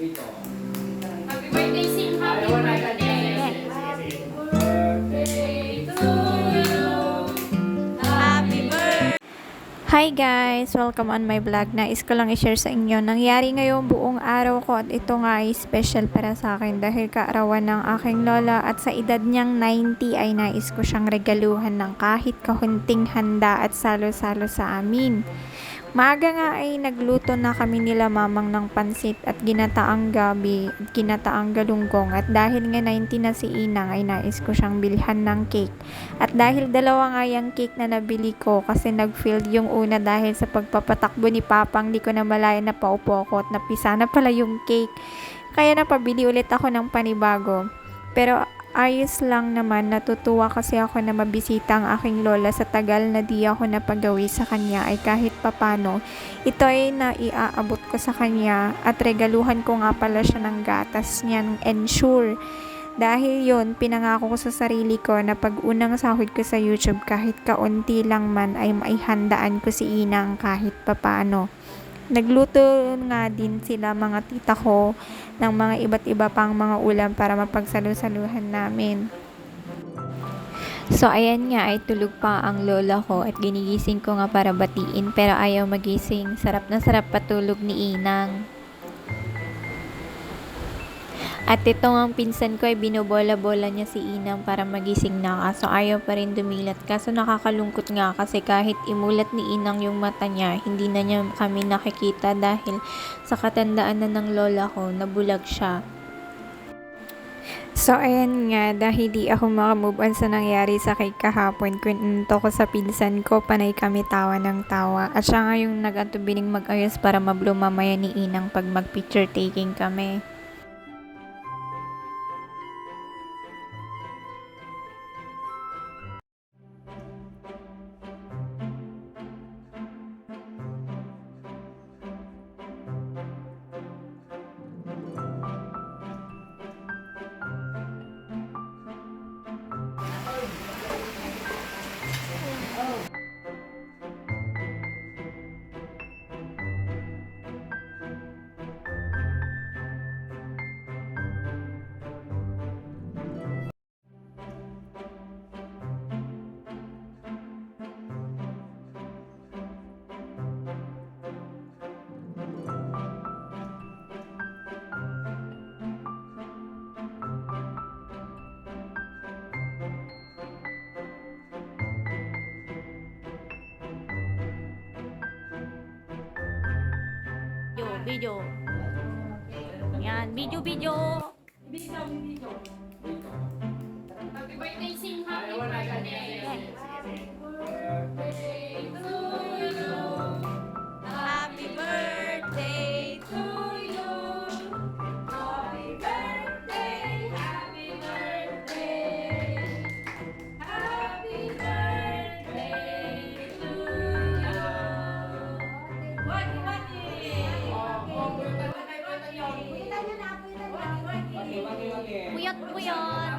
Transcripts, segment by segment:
Happy birthday, Sim. Happy birthday. Birthday to you. Happy birthday. Hi guys! Welcome on my vlog. Nais ko lang i-share sa inyo. Nangyari ngayong buong araw ko at ito nga ay special para sa akin dahil kaarawan ng aking lola at sa edad niyang 90 ay nais ko siyang regaluhan ng kahit kahunting handa at salo-salo sa amin. Maaga nga ay nagluto na kami nila mamang ng pansit at ginataang gabi at ginataang galunggong at dahil nga 90 na si Inang ay nais ko siyang bilhan ng cake. At dahil dalawa nga yung cake na nabili ko kasi nag-failed yung una dahil sa pagpapatakbo ni Papang di ko na malaya na paupo ako at napisa na pala yung cake. Kaya napabili ulit ako ng panibago. Pero ayos lang naman, natutuwa kasi ako na mabisita ang aking lola sa tagal na di ako napagawi sa kanya ay kahit papano. Ito ay naiaabot ko sa kanya at regaluhan ko nga pala siya ng gatas niyang Ensure. Dahil yon pinangako ko sa sarili ko na pag unang sahod ko sa YouTube kahit kaunti lang man ay maihandaan ko si Inang kahit papano. Nagluto nga din sila mga tita ko ng mga iba't iba pang mga ulam para mapagsalu-saluhan namin. So ayan nga ay tulog pa ang lola ko at ginigising ko nga para batiin pero ayaw magising. Sarap na sarap patulog ni Inang. At ito ang pinsan ko ay binobola-bola niya si Inang para magising na kaso ayaw pa rin dumilat. Kaso nakakalungkot nga kasi kahit imulat ni Inang yung mata niya, hindi na niya kami nakikita dahil sa katandaan na ng lola ko, nabulag siya. So ayan nga, dahil di ako makamove on sa nangyari sa kay kahapon, kwento ko sa pinsan ko, panay kami tawa ng tawa. At siya nga yung nag-atubiling mag-ayos para mablo mamaya ni Inang pag mag-picture taking kami. Video. Yan, video. Happy birthday, Sim. Happy birthday. Birthday to you. Happy birthday to you. Happy birthday. Happy birthday. Happy birthday to you. Puyot.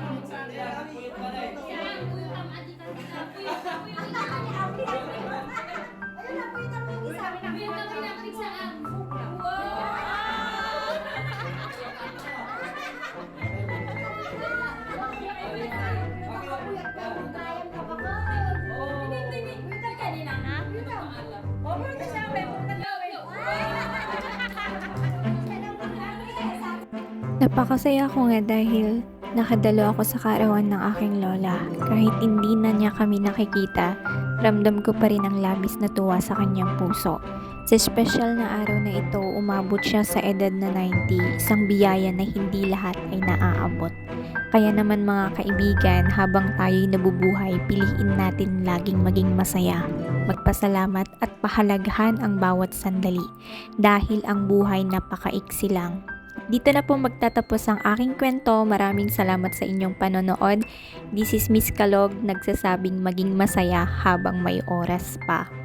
Napakasaya ko nga dahil nakadalo ako sa kaarawan ng aking lola. Kahit hindi na niya kami nakikita, ramdam ko pa rin ang labis na tuwa sa kanyang puso. Sa espesyal na araw na ito, umabot siya sa edad na 90, isang biyaya na hindi lahat ay naaabot. Kaya naman mga kaibigan, habang tayo'y nabubuhay, piliin natin laging maging masaya, magpasalamat at pahalagahan ang bawat sandali dahil ang buhay napakaiksi lang. Dito na po magtatapos ang aking kwento. Maraming salamat sa inyong panonood. This is Miss Kalog nagsasabing maging masaya habang may oras pa.